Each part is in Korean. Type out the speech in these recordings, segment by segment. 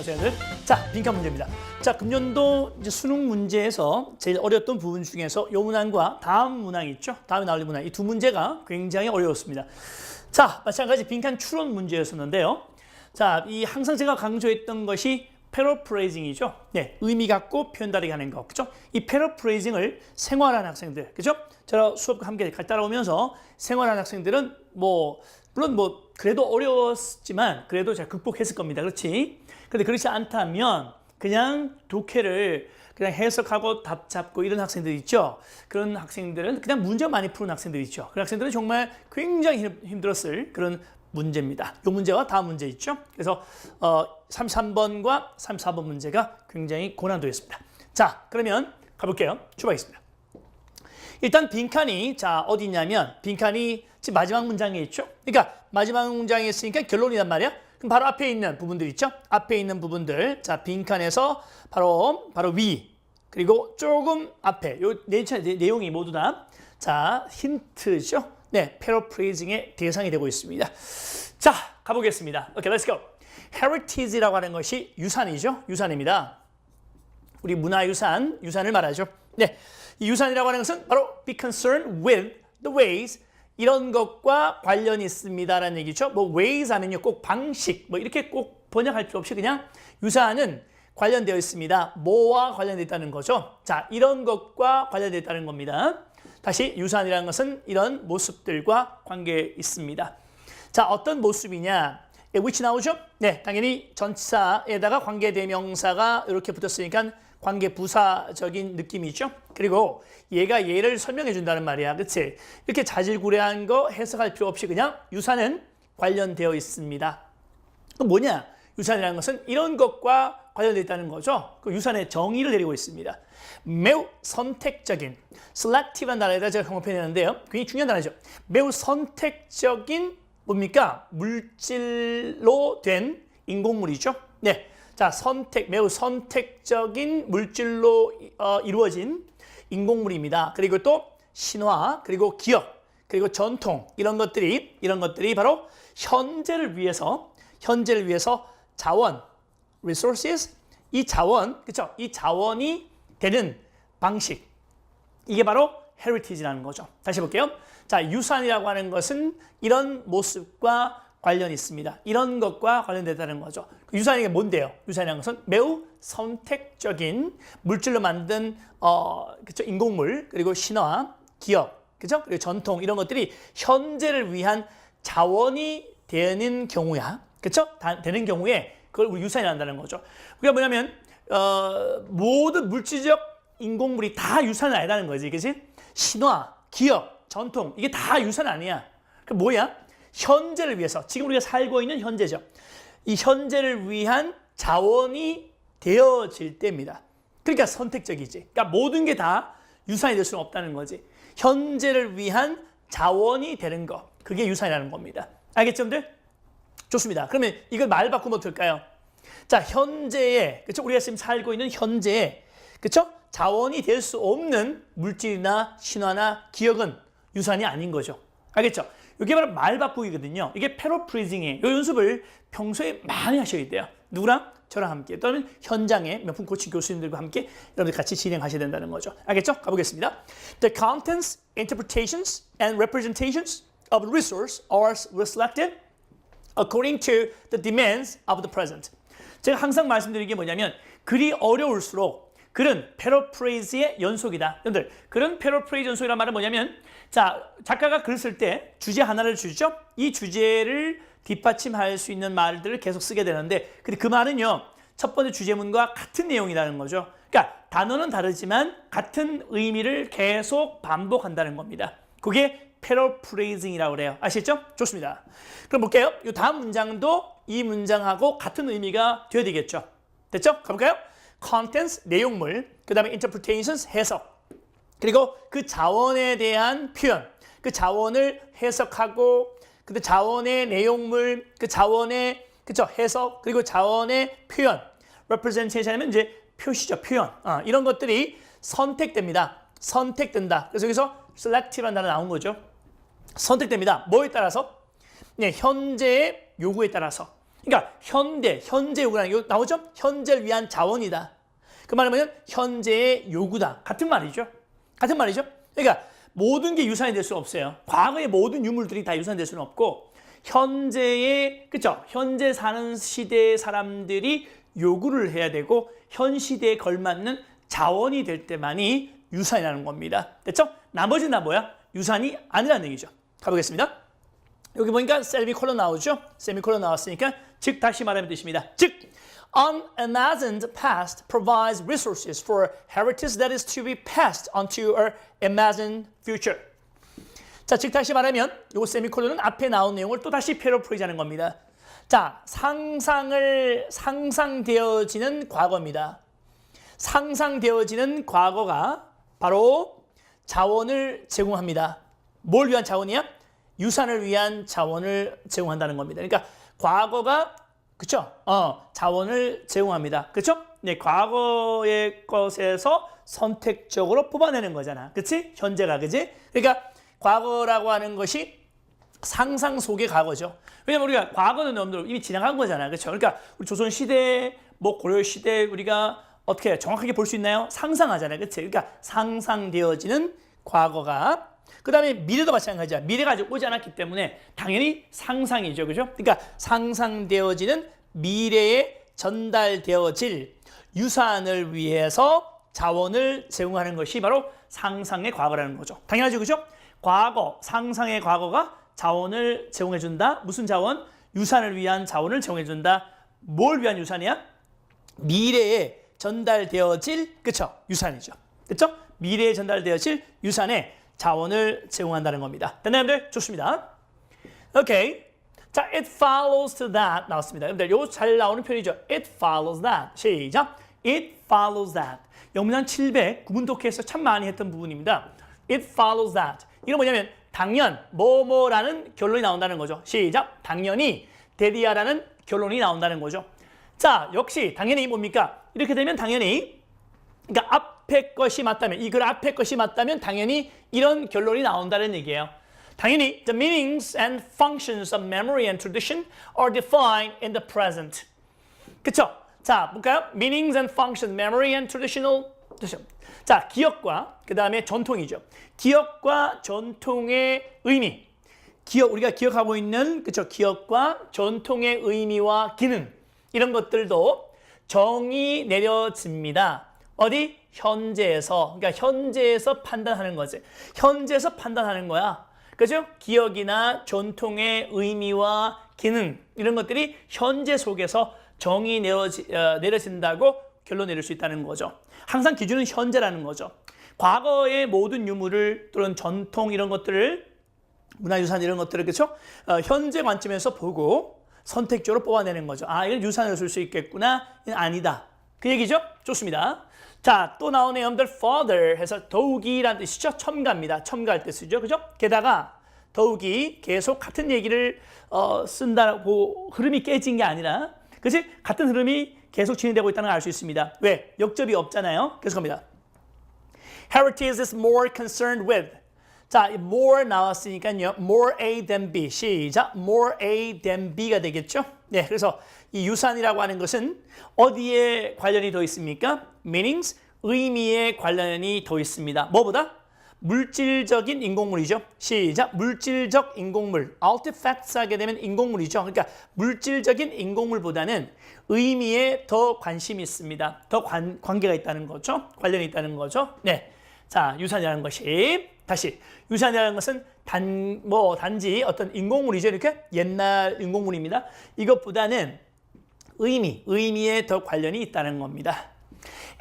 학생들. 자, 빈칸 문제입니다. 자, 금년도 이제 수능 문제에서 제일 어려웠던 부분 중에서 요 문항과 다음 문항이 있죠. 다음에 나올 문항. 이 두 문제가 굉장히 어려웠습니다. 자, 마찬가지 빈칸 추론 문제였었는데요. 자, 이 항상 제가 강조했던 것이 패러프레이징이죠. 네, 의미 갖고 표현 다르게 하는 거, 그죠? 이 패러프레이징을 생활하는 학생들, 그죠? 제가 수업과 함께 따라오면서 생활하는 학생들은 물론 그래도 어려웠지만 그래도 잘 극복했을 겁니다. 그렇지? 근데 그렇지 않다면 그냥 독해를 그냥 해석하고 답 잡고 이런 학생들 있죠. 그런 학생들은 그냥 문제 많이 푸는 학생들 있죠. 그런 학생들은 정말 굉장히 힘들었을 그런 문제입니다. 이 문제와 다음 문제 있죠. 그래서 33번과 34번 문제가 굉장히 고난도였습니다. 자, 그러면 가볼게요. 출발하겠습니다. 일단 빈칸이 어디 있냐면 빈칸이 지금 마지막 문장에 있죠. 그러니까 마지막 문장에 있으니까 결론이란 말이야. 그럼 바로 앞에 있는 부분들 있죠. 앞에 있는 부분들. 자, 빈칸에서 바로 위 그리고 조금 앞에 요 내용이 모두 다 힌트죠. 네, 패러프레이징의 대상이 되고 있습니다. 자, 가보겠습니다. 오케이, let's go. heritage라고 하는 것이 유산이죠. 유산입니다. 우리 유산을 말하죠. 네, 이 유산이라고 하는 것은 바로 be concerned with the ways 이런 것과 관련이 있습니다라는 얘기죠. ways 하면요 꼭 방식 이렇게 꼭 번역할 필요 없이 그냥 유산은 관련되어 있습니다. 뭐와 관련되어 있다는 거죠. 자, 이런 것과 관련되어 있다는 겁니다. 다시 유산이라는 것은 이런 모습들과 관계 있습니다. 자, 어떤 모습이냐? which 나오죠? 네, 당연히 전치사에다가 관계대명사가 이렇게 붙었으니까 관계부사적인 느낌이죠. 그리고 얘가 얘를 설명해 준다는 말이야. 그치? 이렇게 자질구레한 거 해석할 필요 없이 그냥 유산은 관련되어 있습니다. 그럼 뭐냐? 유산이라는 것은 이런 것과 관련되어 있다는 거죠. 그 유산의 정의를 내리고 있습니다. 매우 선택적인, selective한 단어에다 제가 강조해냈는데요. 굉장히 중요한 단어죠. 매우 선택적인 뭡니까? 물질로 된 인공물이죠. 네. 자, 매우 선택적인 물질로 이루어진 인공물입니다. 그리고 또 신화, 그리고 기억, 그리고 전통 이런 것들이 바로 현재를 위해서 자원, resources, 이 자원, 그렇죠? 이 자원이 되는 방식. 이게 바로 heritage라는 거죠. 다시 볼게요. 자, 유산이라고 하는 것은 이런 모습과 관련이 있습니다. 이런 것과 관련되다는 거죠. 유산이 뭔데요? 유산이라는 것은 매우 선택적인 물질로 만든 그렇죠? 인공물, 그리고 신화, 기억, 그렇죠? 그리고 전통 이런 것들이 현재를 위한 자원이 되는 경우야. 그렇죠? 되는 경우에 그걸 우리 유산이라 한다는 거죠. 그게 뭐냐면 모든 물질적 인공물이 다 유산은 아니라는 거지. 그렇지? 신화, 기억, 전통 이게 다 유산 아니야. 그 뭐야? 현재를 위해서 지금 우리가 살고 있는 현재죠. 이 현재를 위한 자원이 되어질 때입니다. 그러니까 선택적이지. 그러니까 모든 게 다 유산이 될 수는 없다는 거지. 현재를 위한 자원이 되는 거. 그게 유산이라는 겁니다. 알겠죠, 여러분들? 좋습니다. 그러면 이걸 말 바꾸면 어떨까요? 자, 현재에, 그렇죠? 우리가 지금 살고 있는 현재에, 그렇죠? 자원이 될 수 없는 물질이나 신화나 기억은 유산이 아닌 거죠. 알겠죠? 이게 바로 말 바꾸기거든요. 이게 패러프레이징이에요. 이 연습을 평소에 많이 하셔야 돼요. 누구랑? 저랑 함께. 또는 현장에 명품 코칭 교수님들과 함께 여러분들 같이 진행하셔야 된다는 거죠. 알겠죠? 가보겠습니다. The contents, interpretations, and representations of the resource are selected according to the demands of the present. 제가 항상 말씀드리는 게 뭐냐면 글이 어려울수록 글은 패러프레이즈의 연속이다. 여러분들, 글은 패러프레이즈 연속이란 말은 뭐냐면 자, 작가가 글 쓸 때 주제 하나를 주죠. 이 주제를 뒷받침할 수 있는 말들을 계속 쓰게 되는데 근데 그 말은요. 첫 번째 주제문과 같은 내용이라는 거죠. 그러니까 단어는 다르지만 같은 의미를 계속 반복한다는 겁니다. 그게 패러프레이징이라고 그래요. 아시겠죠? 좋습니다. 그럼 볼게요. 이 다음 문장도 이 문장하고 같은 의미가 되어야 되겠죠. 됐죠? 가볼까요? contents, 내용물, 그 다음에 interpretations, 해석, 그리고 그 자원에 대한 표현, 그 자원을 해석하고 그 자원의 내용물, 그 자원의 그쵸 해석, 그리고 자원의 표현, representation 하면 이제 표시죠, 표현. 이런 것들이 선택됩니다. 선택된다. 그래서 여기서 selective라는 단어 나온 거죠. 선택됩니다. 뭐에 따라서? 네, 현재의 요구에 따라서. 그러니까 현재 요구라는 게 나오죠? 현재를 위한 자원이다. 그 말은 뭐냐면 현재의 요구다. 같은 말이죠. 같은 말이죠. 그러니까 모든 게 유산이 될 수는 없어요. 과거의 모든 유물들이 다 유산이 될 수는 없고 현재의 그렇죠? 현재 사는 시대의 사람들이 요구를 해야 되고 현 시대에 걸맞는 자원이 될 때만이 유산이라는 겁니다. 됐죠? 나머지는 다 뭐야? 유산이 아니라는 얘기죠. 가보겠습니다. 여기 보니까 세미콜론 나오죠? 세미콜론 나왔으니까 즉 다시 말하면 뜻입니다. 즉 unimagined past provides resources for heritage that is to be passed on to our imagined future. 자, 즉 다시 말하면 이 세미콜론은 앞에 나온 내용을 또 다시 패러프레이즈하는 겁니다. 자, 상상되어지는 과거입니다. 상상되어지는 과거가 바로 자원을 제공합니다. 뭘 위한 자원이야? 유산을 위한 자원을 제공한다는 겁니다. 그러니까 과거가 그렇죠? 자원을 제공합니다. 그렇죠? 네, 과거의 것에서 선택적으로 뽑아내는 거잖아. 그렇지? 현재가 그지? 그러니까 과거라고 하는 것이 상상 속의 과거죠. 왜냐면 우리가 과거는 여러분들 이미 지나간 거잖아. 그렇죠? 그러니까 우리 조선 시대, 뭐 고려 시대 우리가 어떻게 정확하게 볼 수 있나요? 상상하잖아요. 그렇지? 그러니까 상상되어지는 과거가 그 다음에 미래도 마찬가지야. 미래가 아직 오지 않았기 때문에 당연히 상상이죠. 그죠? 그러니까 상상되어지는 미래에 전달되어질 유산을 위해서 자원을 제공하는 것이 바로 상상의 과거라는 거죠. 당연하죠. 그죠? 과거, 상상의 과거가 자원을 제공해준다. 무슨 자원? 유산을 위한 자원을 제공해준다. 뭘 위한 유산이야? 미래에 전달되어질, 그쵸? 유산이죠. 됐죠? 미래에 전달되어질 유산에 자원을 제공한다는 겁니다. 됐나요, 여러분들? 좋습니다. 오케이. 자, it follows to that 나왔습니다. 여러분들, 이거 잘 나오는 표현이죠. It follows that. 시작. It follows that. 영문학 700 구문독해에서 참 많이 했던 부분입니다. It follows that. 이건 뭐냐면 당연, 뭐뭐라는 결론이 나온다는 거죠. 시작. 당연히 데리아라는 결론이 나온다는 거죠. 자, 역시 당연히 뭡니까? 이렇게 되면 당연히 그러니까 앞에 것이 맞다면 이 글 앞에 것이 맞다면 당연히 이런 결론이 나온다는 얘기예요. 당연히 the meanings and functions of memory and tradition are defined in the present. 그쵸? 자, 볼까요? meanings and functions, memory and traditional. 자, 기억과 그 다음에 전통이죠. 기억과 전통의 의미. 우리가 기억하고 있는 그쵸? 기억과 전통의 의미와 기능 이런 것들도 정이 내려집니다. 어디? 현재에서. 그러니까 현재에서 판단하는 거지. 현재에서 판단하는 거야. 그죠? 기억이나 전통의 의미와 기능 이런 것들이 현재 속에서 정이 내려진다고 결론 내릴 수 있다는 거죠. 항상 기준은 현재라는 거죠. 과거의 모든 유물을 또는 전통 이런 것들을 문화유산 이런 것들을 그렇죠? 현재 관점에서 보고 선택적으로 뽑아내는 거죠. 아, 이건 유산으로 쓸 수 있겠구나. 이건 아니다. 그 얘기죠? 좋습니다. 자, 또 나오는 여러분들 further 해서 더욱이라는 뜻이죠. 첨가입니다. 첨가할 때 쓰죠. 그죠? 게다가 더욱이 계속 같은 얘기를 쓴다고 흐름이 깨진 게 아니라 그치? 같은 흐름이 계속 진행되고 있다는 걸 알 수 있습니다. 왜? 역접이 없잖아요. 계속 갑니다. Heritage is more concerned with. 자, more 나왔으니까요. More A than B. 시작. More A than B가 되겠죠? 네, 그래서 이 유산이라고 하는 것은 어디에 관련이 더 있습니까? Meanings, 의미에 관련이 더 있습니다. 뭐보다? 물질적인 인공물이죠. 시작. 물질적 인공물. Artifacts 하게 되면 인공물이죠. 그러니까 물질적인 인공물보다는 의미에 더 관심이 있습니다. 더 관계가 있다는 거죠. 관련이 있다는 거죠. 네. 자, 유산이라는 것이 다시 유산이라는 것은 단지 어떤 인공물이죠. 이렇게 옛날 인공물입니다. 이것보다는 의미에 더 관련이 있다는 겁니다.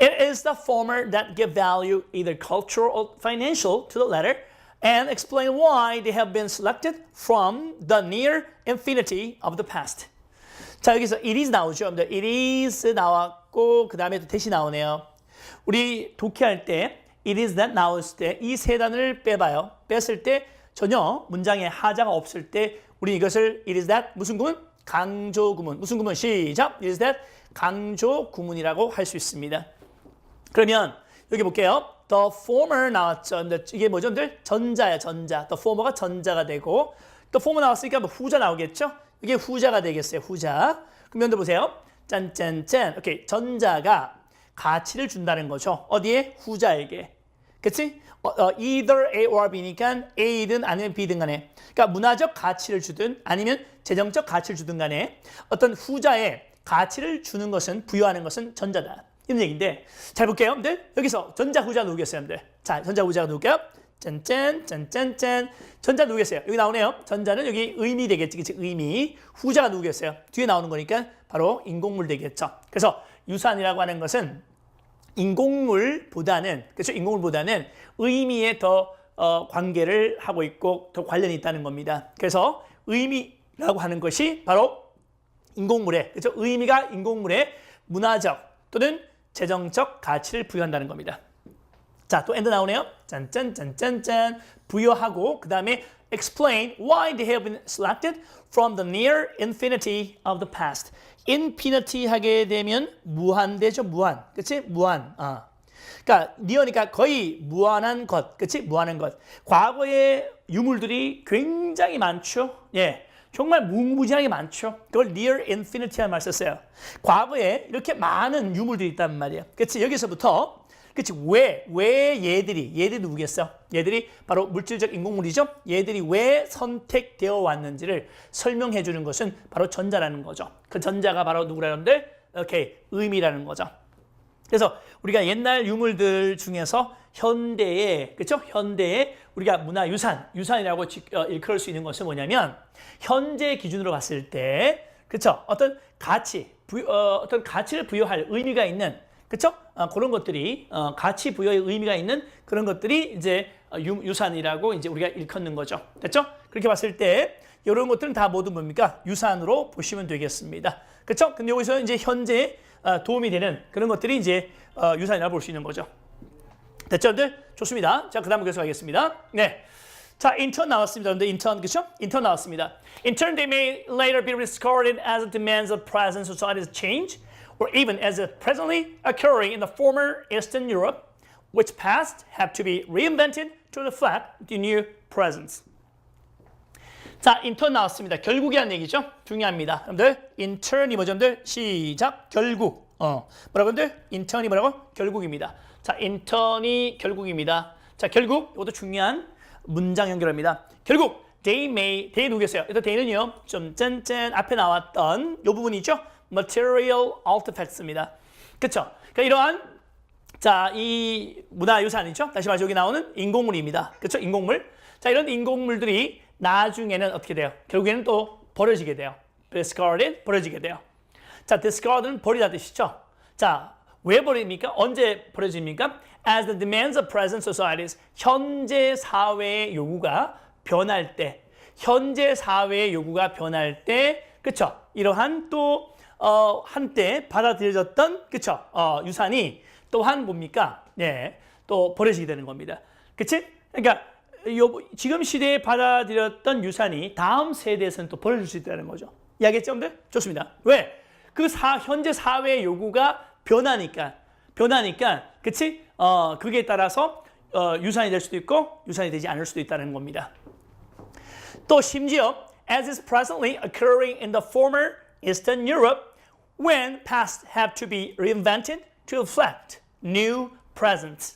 It is the former that give value either cultural or financial to the latter and explain why they have been selected from the near infinity of the past. 자, 여기서 it is 나오죠. it is 나왔고 그 다음에 또 대시 나오네요. 우리 독해할 때 it is that 나왔을 때 이 세 단어를 빼봐요. 뺐을 때 전혀 문장에 하자가 없을 때 우리 이것을 it is that 무슨 구문? 강조 구문. 무슨 구문? 시작. it is that 강조 구문이라고 할 수 있습니다. 그러면 여기 볼게요. The former 나왔죠. 이게 뭐죠? 전자야, 전자. The former가 전자가 되고 the former 나왔으니까 뭐 후자 나오겠죠? 이게 후자가 되겠어요. 후자. 금연도 보세요. 짠짠짠. 오케이. 전자가 가치를 준다는 거죠. 어디에? 후자에게. 그치? either A or B니까 A든 아니면 B든 간에. 그러니까 문화적 가치를 주든 아니면 재정적 가치를 주든 간에 어떤 후자에 가치를 주는 것은, 부여하는 것은 전자다. 이런 얘기인데, 잘 볼게요, 여러분들. 여기서 전자, 후자 누구겠어요, 여러분들? 자, 전자, 후자가 누굴게요? 짠짠, 짠짠짠. 전자 누구겠어요? 여기 나오네요. 전자는 여기 의미 되겠지, 그치? 의미. 후자가 누구겠어요? 뒤에 나오는 거니까 바로 인공물 되겠죠. 그래서 유산이라고 하는 것은 인공물보다는, 그렇죠? 인공물보다는 의미에 더 관계를 하고 있고 더 관련이 있다는 겁니다. 그래서 의미라고 하는 것이 바로 인공물에, 그렇죠? 의미가 인공물에 문화적 또는 재정적 가치를 부여한다는 겁니다. 자, 또 엔드 나오네요. 짠짠짠짠짠. 부여하고 그 다음에 explain why they have been selected from the near infinity of the past. infinity 하게 되면 무한대죠, 무한. 그치? 무한. 그러니까 near니까 거의 무한한 것. 그치? 무한한 것. 과거의 유물들이 굉장히 많죠. 예. 정말 무궁무진하게 많죠. 그걸 near infinity라는 말 썼어요. 과거에 이렇게 많은 유물들이 있단 말이에요. 그치? 여기서부터 그치? 왜 얘들이 누구겠어? 얘들이 바로 물질적 인공물이죠? 얘들이 왜 선택되어 왔는지를 설명해 주는 것은 바로 전자라는 거죠. 그 전자가 바로 누구라는데? 오케이, 의미라는 거죠. 그래서 우리가 옛날 유물들 중에서 현대에, 그렇죠? 현대에 우리가 유산이라고 일컬을 수 있는 것은 뭐냐면 현재 기준으로 봤을 때, 그렇죠? 어떤 가치를 부여할 의미가 있는, 그렇죠? 그런 것들이 가치 부여의 의미가 있는 그런 것들이 이제 유산이라고 이제 우리가 일컫는 거죠. 됐죠? 그렇게 봤을 때 이런 것들은 다 모두 뭡니까? 유산으로 보시면 되겠습니다. 그렇죠? 근데 여기서 이제 현재 도움이 되는 그런 것들이 이제 유산이라고 볼 수 있는 거죠. 됐죠, 여러분들? 좋습니다. 자, 그 다음 계속 하겠습니다. 네. 자, 인턴 나왔습니다. 여러분들 인턴, 그렇죠? 인턴 나왔습니다. In turn, they may later be discarded as the demands of present society's change, or even as is presently occurring in the former Eastern Europe, which past have to be reinvented to reflect the new present. 자, 인턴 나왔습니다. 결국이라는 얘기죠. 중요합니다. 여러분들, 인턴이 뭐죠, 여러분들? 시작, 결국. 뭐라고, 여러분들? 인턴이 뭐라고? 결국입니다. 자, 인턴이 결국입니다. 자, 결국, 이것도 중요한 문장 연결합니다. 결국, they 누구겠어요? 일단 they는요, 좀 짠짠 앞에 나왔던 이 부분이죠. material artifacts입니다. 그렇죠? 그러니까 이러한 자, 이 문화유산이죠. 다시 말해서 여기 나오는 인공물입니다. 그렇죠? 인공물. 자, 이런 인공물들이 나중에는 어떻게 돼요? 결국에는 또 버려지게 돼요. discarded, 버려지게 돼요. 자, discard는 버리다 뜻이죠. 자, 왜 버립니까? 언제 버려집니까? As the demands of present societies, 현재 사회의 요구가 변할 때, 현재 사회의 요구가 변할 때, 그렇죠? 이러한 또 한때 받아들여졌던, 그렇죠? 유산이 또한 뭡니까? 네, 또 버려지게 되는 겁니다. 그치? 그러니까 지금 시대에 받아들였던 유산이 다음 세대에서는 또 버려질 수 있다는 거죠. 이해하겠죠, 여러분들? 좋습니다. 왜? 현재 사회의 요구가 변하니까, 그치? 그게 따라서 유산이 될 수도 있고 유산이 되지 않을 수도 있다는 겁니다. 또 심지어 as is presently occurring in the former Eastern Europe, when past have to be reinvented to reflect new present.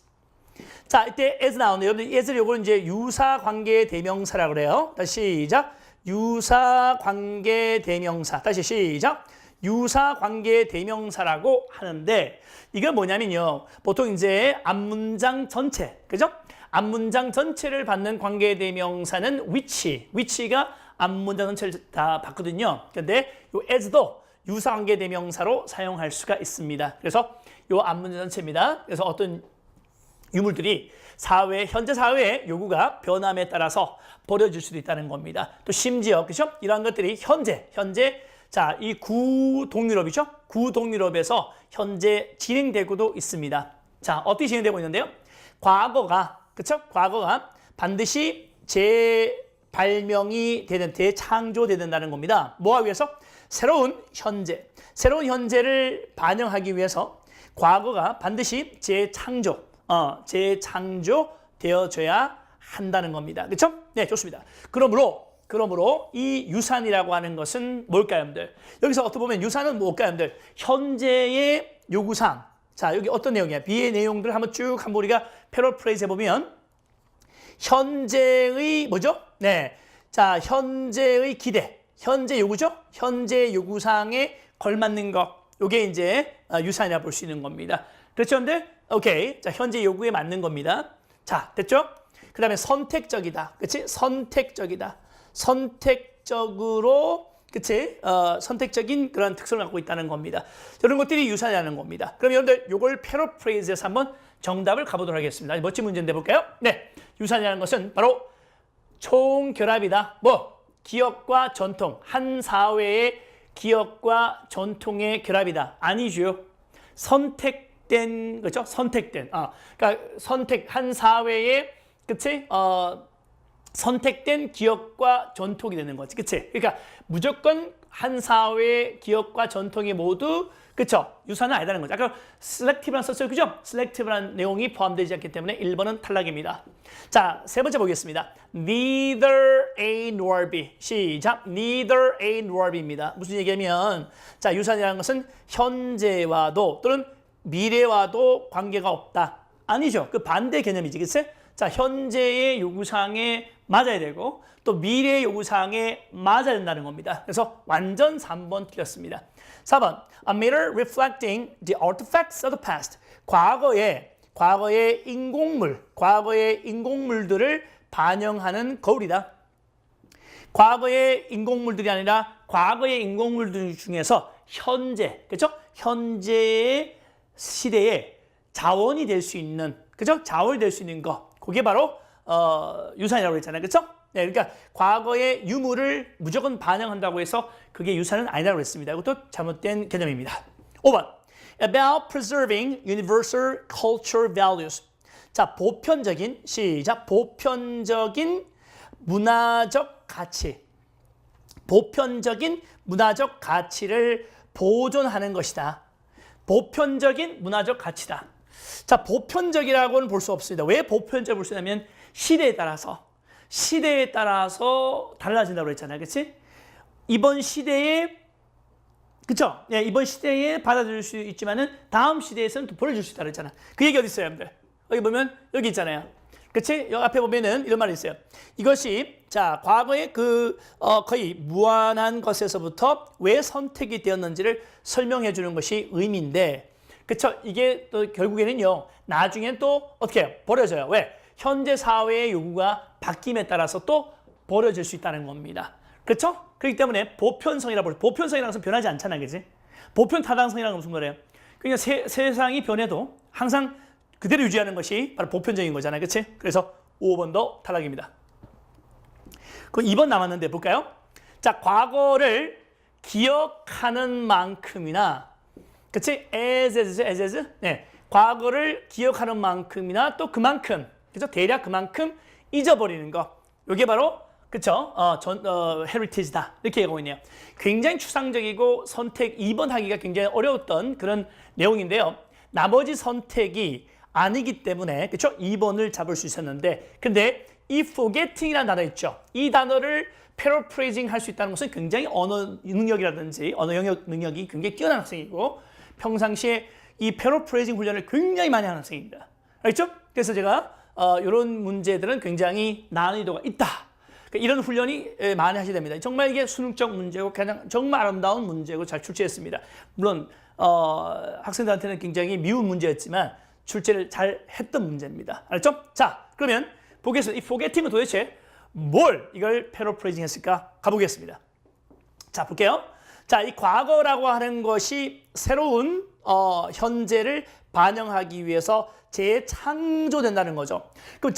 자, 이때 as 나오는데요. as를 요거는 이제 유사관계 대명사라고 그래요. 다시 시작. 유사관계 대명사. 다시 시작. 유사관계 대명사라고 하는데 이건 뭐냐면요. 보통 이제 앞문장 전체, 그죠? 앞문장 전체를 받는 관계 대명사는 which가 앞문장 전체를 다 받거든요. 근데 요 as도 유사관계 대명사로 사용할 수가 있습니다. 그래서 요 앞문장 전체입니다. 그래서 어떤 유물들이 현재 사회의 요구가 변함에 따라서 버려질 수도 있다는 겁니다. 또 심지어, 그죠? 이러한 것들이 현재, 자, 이 구동유럽이죠? 구동유럽에서 현재 진행되고도 있습니다. 자, 어떻게 진행되고 있는데요? 과거가 반드시 재발명이 되는, 재창조되야 된다는 겁니다. 뭐하기 위해서? 새로운 현재를 반영하기 위해서 과거가 반드시 재창조되어져야 한다는 겁니다. 그렇죠? 네, 좋습니다. 그러므로 그러므로 이 유산이라고 하는 것은 뭘까요, 여러분들? 여기서 어떻게 보면 유산은 뭘까요, 여러분들? 현재의 요구사항. 자, 여기 어떤 내용이야? B의 내용들을 한번 쭉 한번 우리가 패러프레이즈 해보면 현재의 뭐죠? 네. 자, 현재의 기대. 현재 요구죠? 현재 요구사항에 걸맞는 것. 요게 이제 유산이라 볼 수 있는 겁니다. 그렇죠, 여러분들? 오케이. 자, 현재 요구에 맞는 겁니다. 자, 됐죠? 그 다음에 선택적이다. 그치? 선택적이다. 선택적으로, 그치? 선택적인 그런 특성을 갖고 있다는 겁니다. 이런 것들이 유산이라는 겁니다. 그럼 여러분들 요걸 패러프레이즈해서 한번 정답을 가보도록 하겠습니다. 멋진 문제 내볼까요? 네. 유산이라는 것은 바로 총결합이다. 뭐? 기업과 전통. 한 사회의 기업과 전통의 결합이다. 아니죠. 선택된, 그죠? 선택된. 그러니까 한 사회의, 그치? 선택된 기업과 전통이 되는 거지. 그치? 그러니까 무조건 한 사회의 기업과 전통이 모두, 그쵸? 유산은 아니다는 거죠. 아까 selective란 썼어요. 그죠? selective란 내용이 포함되지 않기 때문에 1번은 탈락입니다. 자, 세 번째 보겠습니다. Neither A nor B. 시작. Neither A nor B입니다. 무슨 얘기냐면, 자, 유산이라는 것은 현재와도 또는 미래와도 관계가 없다. 아니죠. 그 반대 개념이지. 그치? 자, 현재의 요구사항에 맞아야 되고 또 미래의 요구사항에 맞아야 된다는 겁니다. 그래서 완전 3번 틀렸습니다. 4번. A mirror reflecting the artifacts of the past. 과거의 인공물들을 반영하는 거울이다. 과거의 인공물들이 아니라 과거의 인공물들 중에서 현재, 그렇죠? 현재의 시대에 자원이 될 수 있는, 그죠? 자원이 될 수 있는 거. 그게 바로 유산이라고 했잖아요. 그렇죠? 네, 그러니까 과거의 유물을 무조건 반영한다고 해서 그게 유산은 아니라고 했습니다. 이것도 잘못된 개념입니다. 5번. About preserving universal cultural values. 자, 보편적인 문화적 가치. 보편적인 문화적 가치를 보존하는 것이다. 보편적인 문화적 가치다. 자, 보편적이라고는 볼 수 없습니다. 왜 보편적을 볼 수 있냐면 시대에 따라서 달라진다고 했잖아요. 그렇지? 이번 시대에, 그쵸? 예, 이번 시대에 받아들일 수 있지만은 다음 시대에서는 또 버려줄 수 있다고 했잖아. 그 얘기 어디 있어요, 여러분들? 여기 보면 여기 있잖아요. 그치? 여기 앞에 보면은 이런 말이 있어요. 이것이, 자, 과거의 거의 무한한 것에서부터 왜 선택이 되었는지를 설명해 주는 것이 의미인데, 그쵸? 이게 또 결국에는요, 나중엔 또 어떻게 해요? 버려져요. 왜? 현재 사회의 요구가 바뀜에 따라서 또 버려질 수 있다는 겁니다. 그렇죠? 그렇기 때문에 보편성이라고 해서 보편성이라는 것은 변하지 않잖아요. 그지? 보편 타당성이라는 건 무슨 말이에요? 그러니까 세상이 변해도 항상 그대로 유지하는 것이 바로 보편적인 거잖아요. 그렇지? 그래서 5번도 탈락입니다. 그럼 2번 남았는데 볼까요? 자, 과거를 기억하는 만큼이나, 그치? as. 네. 과거를 기억하는 만큼이나 또 그만큼, 그죠? 대략 그만큼 잊어버리는 거. 이게 바로, 그쵸? heritage다. 이렇게 얘기하고 있네요. 굉장히 추상적이고 선택 2번 하기가 굉장히 어려웠던 그런 내용인데요. 나머지 선택이 아니기 때문에, 그쵸? 2번을 잡을 수 있었는데, 근데 이 forgetting이라는 단어 있죠? 이 단어를 paraphrasing 할 수 있다는 것은 굉장히 언어 능력이라든지 언어 영역 능력이 굉장히 뛰어난 학생이고 평상시에 이 paraphrasing 훈련을 굉장히 많이 하는 학생입니다. 알겠죠? 그래서 제가 이런 문제들은 굉장히 난이도가 있다. 그러니까 이런 훈련이 많이 하셔야 됩니다. 정말 이게 수능적 문제고 그냥 정말 아름다운 문제고 잘 출제했습니다. 물론 학생들한테는 굉장히 미운 문제였지만 출제를 잘 했던 문제입니다. 알았죠? 자, 그러면 보겠습니다. 이 forgetting은 도대체 뭘 이걸 패러프레이징 했을까? 가보겠습니다. 자, 볼게요. 자, 이 과거라고 하는 것이 새로운 현재를 반영하기 위해서 재창조된다는 거죠. 그럼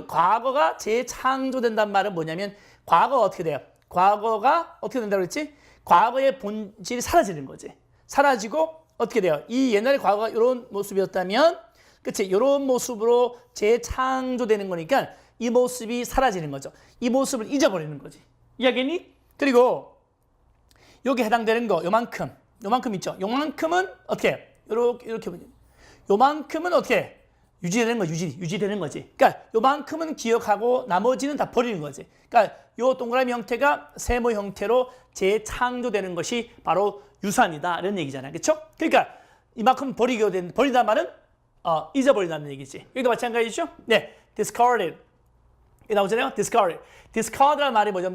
과거가 재창조된다는 말은 뭐냐면 과거가 어떻게 돼요? 과거가 어떻게 된다고 그랬지? 과거의 본질이 사라지는 거지. 사라지고 어떻게 돼요? 이 옛날에 과거가 이런 모습이었다면, 그치? 이런 모습으로 재창조되는 거니까 이 모습이 사라지는 거죠. 이 모습을 잊어버리는 거지. 이야기니? 그리고 여기 해당되는 거 요만큼 있죠. 요만큼은 어떻게? 이렇게 요만큼은 어떻게? 유지되는 거 유지되는 거지. 그러니까 요만큼은 기억하고 나머지는 다 버리는 거지. 그러니까 요 동그라미 형태가 세모 형태로 재창조되는 것이 바로 유산이다 이런 얘기잖아요. 그렇죠? 그러니까 이만큼 버린다는 말은 잊어버린다는 얘기지. 여기도 마찬가지죠? 네, discarded. 이 나오잖아요. discarded. discard라는 말이 뭐죠?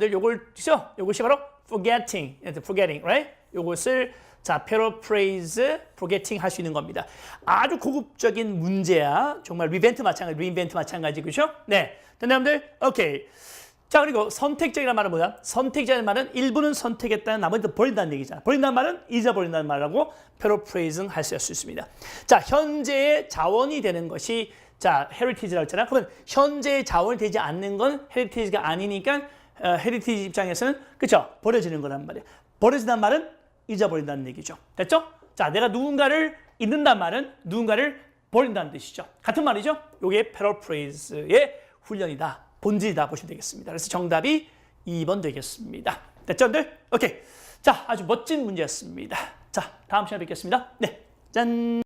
요것이 바로 forgetting, right? 요것을 자, paraphrase, forgetting 할 수 있는 겁니다. 아주 고급적인 문제야. 정말 reinvent 마찬가지, 그죠? 네. 됐나요, 여러분들? 오케이. 자, 그리고 선택적이라는 말은 뭐야? 선택적이라는 말은 일부는 선택했다는 나머지는 버린다는 얘기잖아. 버린다는 말은 잊어버린다는 말이라고 paraphrasing 할 수 있습니다. 자, 현재의 자원이 되는 것이 자, heritage라고 했잖아. 그러면 현재의 자원이 되지 않는 건 heritage가 아니니까 heritage 입장에서는 그쵸? 버려지는 거란 말이야. 버려진다는 말은 잊어버린다는 얘기죠. 됐죠? 자, 내가 누군가를 잊는다는 말은 누군가를 버린다는 뜻이죠. 같은 말이죠? 이게 paraphrase의 훈련이다. 본질이다 보시면 되겠습니다. 그래서 정답이 2번 되겠습니다. 됐죠, 여러분들? 오케이. 자, 아주 멋진 문제였습니다. 자, 다음 시간에 뵙겠습니다. 네, 짠!